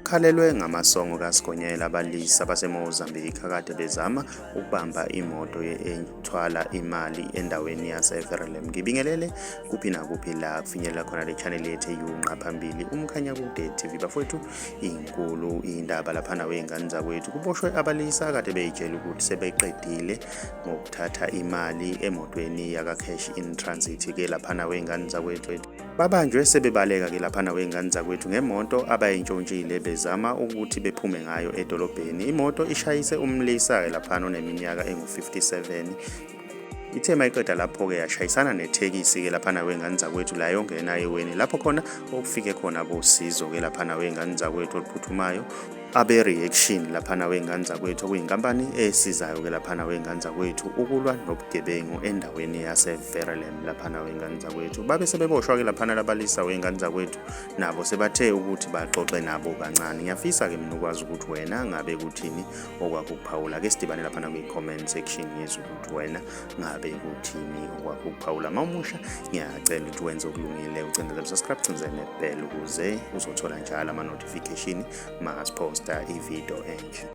Kukhalelwe ngamasongo kaSigonyela abalisi baseMozambique kade bezama ukubamba imoto ethwala imali endaweni yaseverelum. Ngibingelele kuphi nakuphi la kufinyelela khona le channel yethu eyunqa phambili umkhanya kude TV. Bafowethu, inkulu indaba laphana wengane zakwethu. Kuboshwe abalisi kade beyitshela ukuthi sebeqedile ngokuthatha imali emotweni yaka cash in transit ke laphana wengane zakwethu. Babanjwe sebebaleka ke laphana wengane zakwethu ngemoto abayintshontshile bezama ukuthi bephume ngayo edolobheni. Imoto ishayise umlisa ke laphana oneminyaka engu-57. Ithe mayiqeda lapho ke yashayisana nethekisi ke laphana wengane zakwethu la yongena eweni lapho khona okufike khona bosizo ke laphana wengane zakwethu oluphuthumayo abe reaction laphana wengane zakwethu okuyinkampani esizayo ke laphana wengane zakwethu ukulwa nobugebengu endaweni yaseverelum laphana wengane zakwethu. Babe sebeboshwa ke laphana labalisa wengane zakwethu nabo sebathe ukuthi baxoxe nabo kancane. Ngiyafisa ke mina ukwazi ukuthi wena ngabe kuthini okwakuphawula. Ke sidibane laphana kwi-comment section yezwe ukuthi wena ngabe kuthini okwakuphawula. Mawumusha ngiyacela ukuthi wenze okulungile ucindezele subscribe cinzene bell ukuze uzothola njalo ama notification masiposta ivideo entsha.